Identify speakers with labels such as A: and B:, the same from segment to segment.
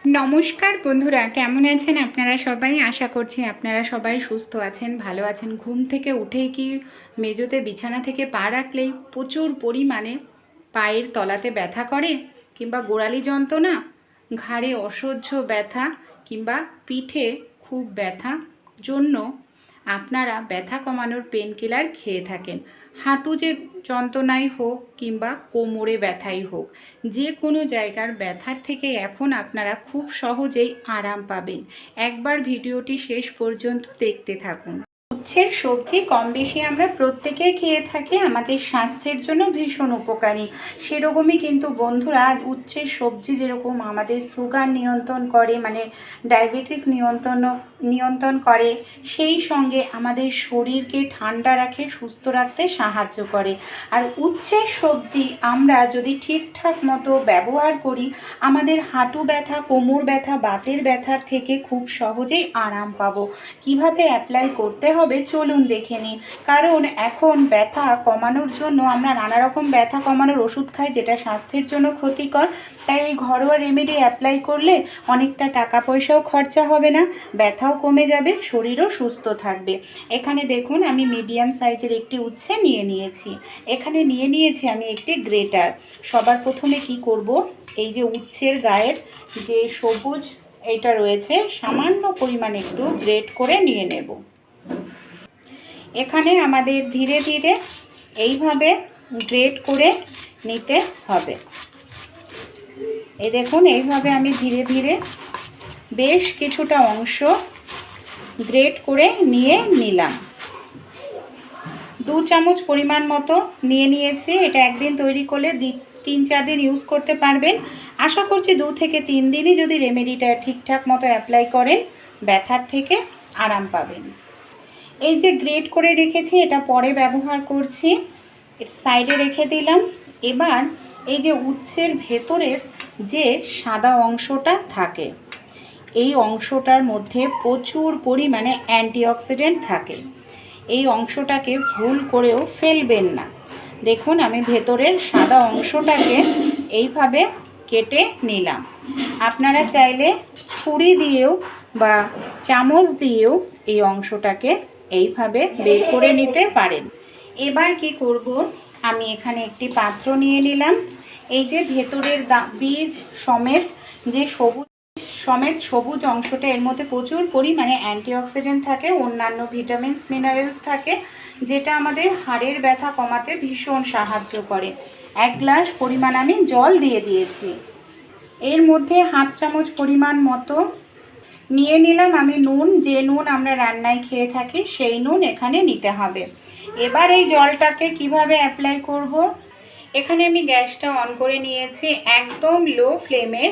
A: নমস্কার বন্ধুরা, কেমন আছেন আপনারা সবাই? আশা করছি আপনারা সবাই সুস্থ আছেন, ভালো আছেন। ঘুম থেকে উঠেই কি মেঝোতে বিছানা থেকে পা রাখলেই প্রচুর পরিমাণে পায়ের তলাতে ব্যথা করে, কিংবা গোড়ালি যন্ত্রণা, ঘাড়ে অসহ্য ব্যথা, কিংবা পিঠে খুব ব্যথা জন্য আপনারা ব্যথা কমানোর পেন কিলার খেয়ে থাকেন? হাঁটু যে যন্ত্রণাই হোক কিংবা কোমরে ব্যথাই হোক, যে কোনো জায়গার ব্যথার থেকে এখন আপনারা খুব সহজেই আরাম পাবেন। একবার ভিডিওটি শেষ পর্যন্ত দেখতে থাকুন। উচ্ছের সবজি কম বেশি আমরা প্রত্যেকেই খেয়ে থাকি, আমাদের স্বাস্থ্যের জন্য ভীষণ উপকারী। সেরকমই কিন্তু বন্ধুরা, উচ্ছের সবজি যেরকম আমাদের সুগার নিয়ন্ত্রণ করে, মানে ডায়াবেটিস নিয়ন্ত্রণ করে, সেই সঙ্গে আমাদের শরীরকে ঠান্ডা রাখে, সুস্থ রাখতে সাহায্য করে। আর উচ্ছের সবজি আমরা যদি ঠিকঠাক মতো ব্যবহার করি, আমাদের হাঁটু ব্যথা, কোমর ব্যথা, বাতের ব্যথার থেকে খুব সহজেই আরাম পাবো। কিভাবে অ্যাপ্লাই করতে হবে চলুন দেখে নিই। কারণ এখন ব্যথা কমানোর জন্য আমরা নানা রকম ব্যথা কমানোর ওষুধ খাই, যেটা স্বাস্থ্যের জন্য ক্ষতিকর। তাই এই ঘরোয়া রেমেডি অ্যাপ্লাই করলে অনেকটা টাকা পয়সাও খরচা হবে না, ব্যথাও কমে যাবে, শরীরও সুস্থ থাকবে। এখানে দেখুন, আমি মিডিয়াম সাইজের একটি উচ্ছে নিয়ে নিয়েছি। এখানে নিয়ে নিয়েছি আমি একটি গ্রেটার। সবার প্রথমে কি করব, এই যে উচ্ছের গায়ের যে সবুজ এটা রয়েছে, সামান্য পরিমাণে একটু গ্রেট করে নিয়ে নেব। এখানে আমাদের ধীরে ধীরে এইভাবে গ্রেট করে নিতে হবে। এই দেখুন, এইভাবে আমি ধীরে ধীরে বেশ কিছুটা অংশ গ্রেট করে নিয়ে নিলাম। 2 চামচ পরিমাণ মতো নিয়ে নিয়েছি। এটা একদিন তৈরি করলে 3-4 দিন ইউজ করতে পারবেন। আশা করছি 2 থেকে 3 দিনই যদি রেমেডিটা ঠিকঠাক মতো অ্যাপ্লাই করেন, ব্যথার থেকে আরাম পাবেন। এই যে গ্রেট করে রেখেছি, এটা পরে ব্যবহার করছি, সাইডে রেখে দিলাম। এবার এই যে উচ্ছের ভেতরের যে সাদা অংশটা থাকে, এই অংশটার মধ্যে প্রচুর পরিমাণে অ্যান্টিঅক্সিডেন্ট থাকে। এই অংশটাকে ভুল করেও ফেলবেন না। দেখুন, আমি ভেতরের সাদা অংশটাকে এইভাবে কেটে নিলাম। আপনারা চাইলে ছুরি দিয়েও বা চামচ দিয়েও এই অংশটাকে এইভাবে বের করে নিতে পারেন। এবার কি করব, আমি এখানে একটি পাত্র নিয়ে নিলাম। এই যে ভেতরের বীজ সমেত যে সবুজ অংশটা, এর মধ্যে প্রচুর পরিমাণে অ্যান্টিঅক্সিডেন্ট থাকে, অন্যান্য ভিটামিনস মিনারেলস থাকে, যেটা আমাদের হাড়ের ব্যথা কমাতে ভীষণ সাহায্য করে। 1 গ্লাস পরিমাণ আমি জল দিয়ে দিয়েছি। এর মধ্যে 1/2 চামচ পরিমাণ মতো নিয়ে নিলাম আমি নুন। যে নুন আমরা রান্নায় খেয়ে থাকি সেই নুন এখানে নিতে হবে। এবার এই জলটাকে কিভাবে অ্যাপ্লাই করব, এখানে আমি গ্যাসটা অন করে নিয়েছি, একদম লো ফ্লেমে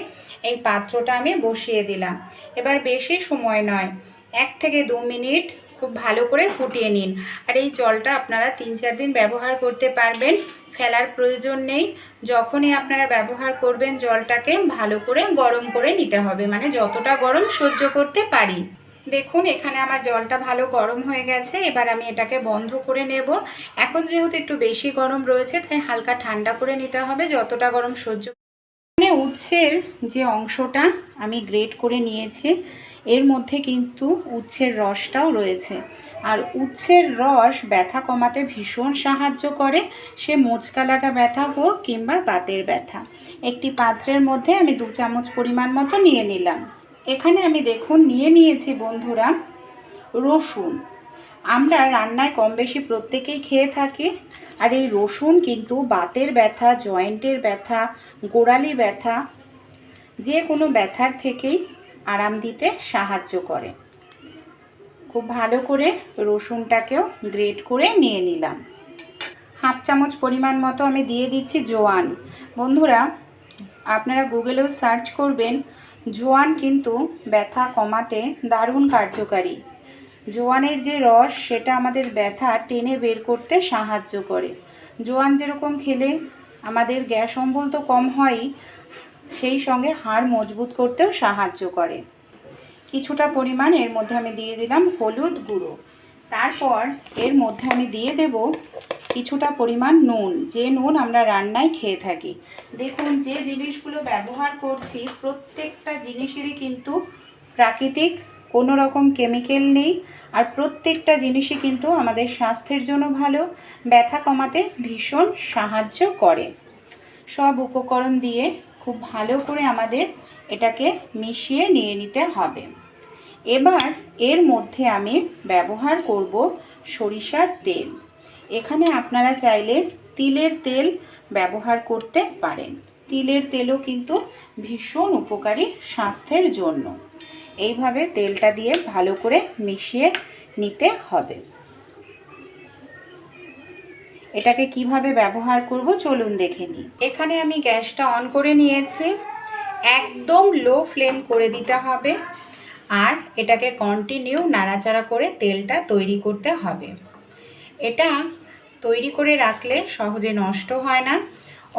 A: এই পাত্রটা আমি বসিয়ে দিলাম। এবার বেশি সময় নয়, 1 থেকে 2 মিনিট খুব ভালো করে ফুটিয়ে নিন। আর এই জলটা আপনারা 3-4 দিন ব্যবহার করতে পারবেন, ফেলার প্রয়োজন নেই। যখনই আপনারা ব্যবহার করবেন, জলটাকে ভালো করে গরম করে নিতে হবে, মানে যতটা গরম সহ্য করতে পারি। দেখুন, এখানে আমার জলটা ভালো গরম হয়ে গেছে। এবার আমি এটাকে বন্ধ করে নেব। এখন যেহেতু একটু বেশি গরম রয়েছে, তাই হালকা ঠান্ডা করে নিতে হবে, যতটা গরম সহ্য। মানে উচ্ছের যে অংশটা আমি গ্রেট করে নিয়েছি, এর মধ্যে কিন্তু উচ্ছের রসটাও রয়েছে। আর উচ্ছের রস ব্যথা কমাতে ভীষণ সাহায্য করে, সে মোচকা লাগা ব্যথা হোক কিংবা বাতের ব্যথা। একটি পাত্রের মধ্যে আমি 2 চামচ পরিমাণ মতো নিয়ে নিলাম। এখানে আমি দেখুন নিয়ে নিয়েছি বন্ধুরা রসুন। আমরা রান্নায় কম বেশি প্রত্যেকেই খেয়ে থাকি। আর এই রসুন কিন্তু বাতের ব্যথা, জয়েন্টের ব্যথা, গোড়ালি ব্যথা, যে কোনো ব্যথার থেকেই আরাম দিতে সাহায্য করে। খুব ভালো করে রসুনটাকেও গ্রেট করে নিয়ে নিলাম। 1/2 চামচ পরিমাণ মতো আমি দিয়ে দিচ্ছি জোয়ান। বন্ধুরা, আপনারা গুগলেও সার্চ করবেন, জোয়ান কিন্তু ব্যথা কমাতে দারুণ কার্যকারী। জোয়ানের যে রস, সেটা আমাদের ব্যথা টেনে বের করতে সাহায্য করে। জোয়ান যেরকম খেলে আমাদের গ্যাস অম্বল তো কম হয়ই, সেই সঙ্গে হাড় মজবুত করতেও সাহায্য করে। কিছুটা পরিমাণ এর মধ্যে আমি দিয়ে দিলাম হলুদ গুঁড়ো। তারপর এর মধ্যে আমি দিয়ে দেব কিছুটা পরিমাণ নুন, যে নুন আমরা রান্নায় খেয়ে থাকি। দেখুন, যে জিনিসগুলো ব্যবহার করছি প্রত্যেকটা জিনিসেরই কিন্তু প্রাকৃতিক, কোনো রকম কেমিক্যাল নেই। আর প্রত্যেকটা জিনিসই কিন্তু আমাদের স্বাস্থ্যের জন্য ভালো, ব্যথা কমাতে ভীষণ সাহায্য করে। সব উপকরণ দিয়ে খুব ভালো করে আমাদের এটাকে মিশিয়ে নিয়ে নিতে হবে। এবার এর মধ্যে আমি ব্যবহার করব সরিষার তেল। এখানে আপনারা চাইলে তিলের তেল ব্যবহার করতে পারেন। তিলের তেলও কিন্তু ভীষণ উপকারী স্বাস্থ্যের জন্য। এইভাবে তেলটা দিয়ে ভালো করে মিশিয়ে নিতে হবে। এটাকে কিভাবে ব্যবহার করব চলুন দেখে নিই। এখানে আমি গ্যাসটা অন করে নিয়েছি, একদম লো ফ্লেম করে দিতে হবে। আর এটাকে কন্টিনিউ নাড়াচাড়া করে তেলটা তৈরি করতে হবে। এটা তৈরি করে রাখলে সহজে নষ্ট হয় না,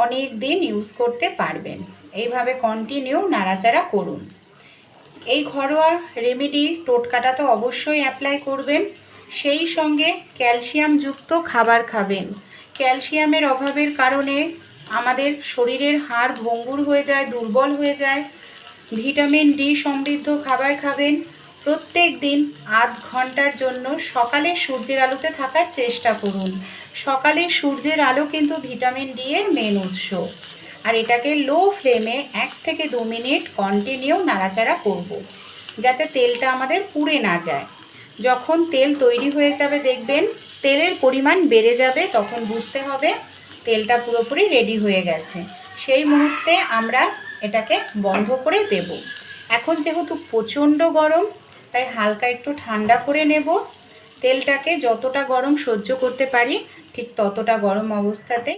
A: অনেক দিন ইউজ করতে পারবেন। এইভাবে কন্টিনিউ নাড়াচাড়া করুন। এই ঘরোয়া রেমেডি টোটকাটা তো অবশ্যই অ্যাপ্লাই করবেন। সেই সঙ্গে ক্যালসিয়ামযুক্ত খাবার খাবেন। ক্যালসিয়ামের অভাবের কারণে আমাদের শরীরের হাড় ভঙ্গুর হয়ে যায়, দুর্বল হয়ে যায়। ভিটামিন ডি সমৃদ্ধ খাবার খাবেন। প্রত্যেক দিন আধ ঘন্টার জন্য সকালে সূর্যের আলোতে থাকার চেষ্টা করুন। সকালে সূর্যের আলো কিন্তু ভিটামিন ডি এর মেন উৎস। আর এটাকে লো ফ্লেমে 1 থেকে 2 মিনিট কন্টিনিউ নাড়াচাড়া করব, যাতে তেলটা আমাদের পুড়ে না যায়। যখন তেল তৈরি হয়ে যাবে দেখবেন তেলের পরিমাণ বেড়ে যাবে, তখন বুঝতে হবে তেলটা পুরোপুরি রেডি হয়ে গেছে। সেই মুহূর্তে আমরা এটাকে বন্ধ করে দেব। এখন যেহেতু প্রচণ্ড গরম, তাই হালকা একটু ঠান্ডা করে নেব। তেলটাকে যতটা গরম সহ্য করতে পারি ঠিক ততটা গরম অবস্থাতে।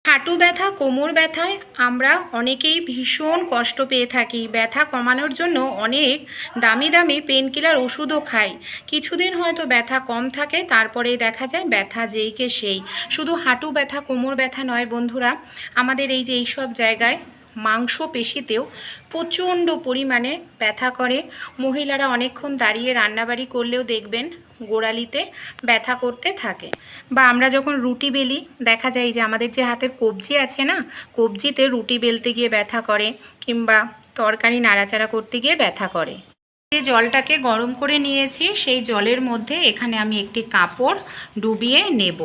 A: হাঁটু ব্যথা, কোমর ব্যথায় আমরা অনেকেই ভীষণ কষ্ট পেয়ে থাকি। ব্যথা কমানোর জন্য অনেক দামি দামি পেনকিলার ওষুধও খাই। কিছুদিন হয়তো ব্যথা কম থাকে, তারপরে দেখা যায় ব্যথা যেইকে সেই। শুধু হাঁটু ব্যথা, কোমর ব্যথা নয় বন্ধুরা, আমাদের এই যে এইসব জায়গায় মাংসপেশিতেও প্রচণ্ড পরিমাণে ব্যথা করে। মহিলারা অনেকক্ষণ দাঁড়িয়ে রান্নাবাড়ি করলেও দেখবেন গোড়ালিতে ব্যথা করতে থাকে। বা আমরা যখন রুটি বেলি দেখা যায় যে আমাদের যে হাতের কবজি আছে না, কবজিতে রুটি বেলতে গিয়ে ব্যথা করে, কিংবা তরকারি নাড়াচাড়া করতে গিয়ে ব্যথা করে। যে জলটাকে গরম করে নিয়েছি সেই জলের মধ্যে এখানে আমি একটি কাপড় ডুবিয়ে নেব।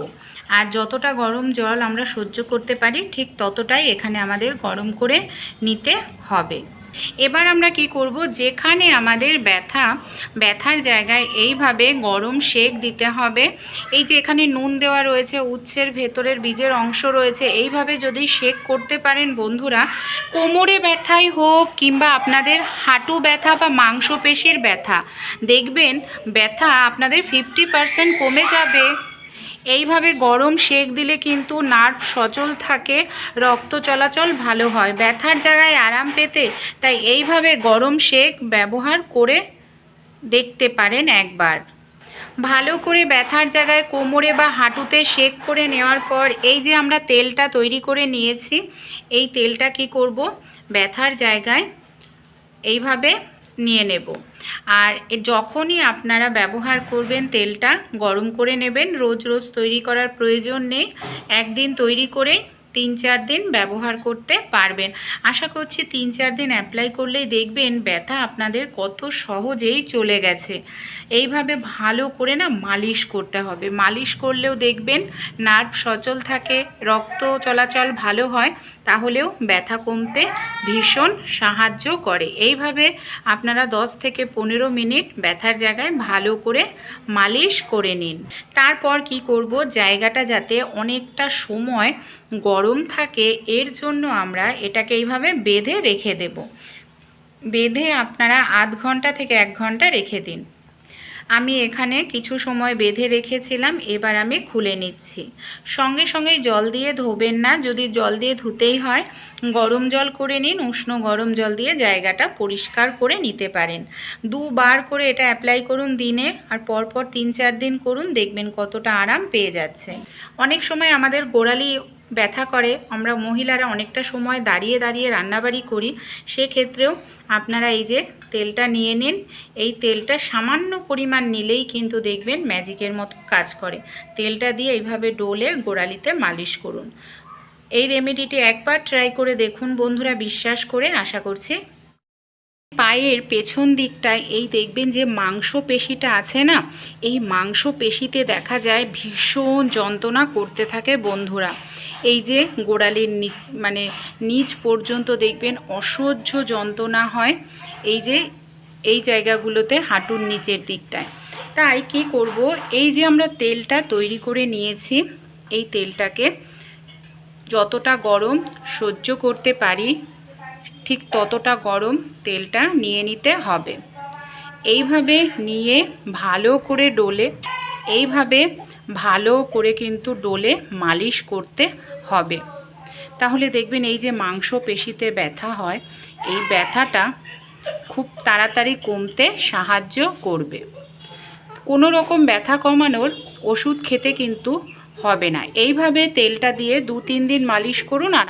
A: আর যতটা গরম জল আমরা সহ্য করতে পারি ঠিক ততটাই এখানে আমাদের গরম করে নিতে হবে। এবার আমরা কি করব, যেখানে আমাদের ব্যথার জায়গায় এইভাবে গরম সেক দিতে হবে। এই যে এখানে নুন দেওয়া রয়েছে, উচ্ছের ভেতরের বীজের অংশ রয়েছে, এইভাবে যদি সেক করতে পারেন বন্ধুরা, কোমরে ব্যথাই হোক কিংবা আপনাদের হাঁটু ব্যথা বা মাংসপেশির ব্যথা, দেখবেন ব্যথা আপনাদের 50% কমে যাবে। এইভাবে গরম সেক দিলে কিন্তু নার্ভ সচল থাকে, রক্ত চলাচল ভালো হয় ব্যথার জায়গায় আরাম পেতে। তাই এইভাবে গরম সেক ব্যবহার করে দেখতে পারেন একবার। ভালো করে ব্যথার জায়গায় কোমরে বা হাঁটুতে সেক করে নেওয়ার পর এই যে আমরা তেলটা তৈরি করে নিয়েছি, এই তেলটা কি করব, ব্যথার জায়গায় এইভাবে নিয়ে নেব। আর যখনই আপনারা ব্যবহার করবেন তেলটা গরম করে নেবেন। রোজ রোজ তৈরি করার প্রয়োজন নেই, একদিন তৈরি করে 3-4 দিন ব্যবহার করতে পারবেন। আশা করছি 3-4 দিন অ্যাপ্লাই করলেই দেখবেন ব্যথা আপনাদের কত সহজেই চলে গেছে। এইভাবে ভালো করে না মালিশ করতে হবে। মালিশ করলেও দেখবেন নার্ভ সচল থাকে, রক্ত চলাচল ভালো হয়, তাহলেও ব্যথা কমতে ভীষণ সাহায্য করে। এইভাবে আপনারা 10 থেকে 15 মিনিট ব্যথার জায়গায় ভালো করে মালিশ করে নিন। তারপর কি করব, জায়গাটা যাতে অনেকটা সময় গরম থাকে এর জন্য আমরা এটাকে এইভাবে বেঁধে রেখে দেব। বেঁধে আপনারা আধ ঘন্টা থেকে 1 ঘন্টা রেখে দিন। আমি এখানে কিছু সময় বেঁধে রেখেছিলাম, এবার আমি খুলে নিচ্ছি। সঙ্গে সঙ্গে জল দিয়ে ধোবেন না, যদি জল দিয়ে ধুতেই হয় গরম জল করে নিন, উষ্ণ গরম জল দিয়ে জায়গাটা পরিষ্কার করে নিতে পারেন। 2 বার করে এটা অ্যাপ্লাই করুন দিনে, আর পরপর 3-4 দিন করুন, দেখবেন কতটা আরাম পেয়ে যাচ্ছে। অনেক সময় আমাদের গোড়ালি ব্যথা করে, আমরা মহিলারা অনেকটা সময় দাঁড়িয়ে দাঁড়িয়ে রান্নাবাড়ি করি, সেক্ষেত্রেও আপনারা এই যে তেলটা নিয়ে নিন। এই তেলটা সামান্য পরিমাণ নিলেই কিন্তু দেখবেন ম্যাজিকের মতো কাজ করে। তেলটা দিয়ে এইভাবে ডলে গোড়ালিতে মালিশ করুন। এই রেমেডিটি একবার ট্রাই করে দেখুন বন্ধুরা, বিশ্বাস করে আশা করছি। পায়ের পেছন দিকটায় এই দেখবেন যে মাংসপেশিটা আছে না, এই মাংসপেশিতে দেখা যায় ভীষণ যন্ত্রণা করতে থাকে বন্ধুরা। এই যে গোড়ালির নিচ মানে নিচ পর্যন্ত দেখবেন অসহ্য যন্ত্রণা হয়, এই যে এই জায়গাগুলোতে হাঁটুর নিচের দিকটায়। তাই কি করব, এই যে আমরা তেলটা তৈরি করে নিয়েছি, এই তেলটাকে যতটা গরম সহ্য করতে পারি ঠিক ততটা গরম তেলটা নিয়ে নিতে হবে। এইভাবে নিয়ে ভালো করে ডলে, এইভাবে ভালো করে কিন্তু ডলে মালিশ করতে হবে। তাহলে দেখবেন এই যে মাংসপেশিতে ব্যথা হয়, এই ব্যথাটা খুব তাড়াতাড়ি কমতে সাহায্য করবে। কোনো রকম ব্যথা কমানোর ওষুধ খেতে কিন্তু হবে না। এইভাবে তেলটা দিয়ে 2-3 দিন মালিশ করুন আর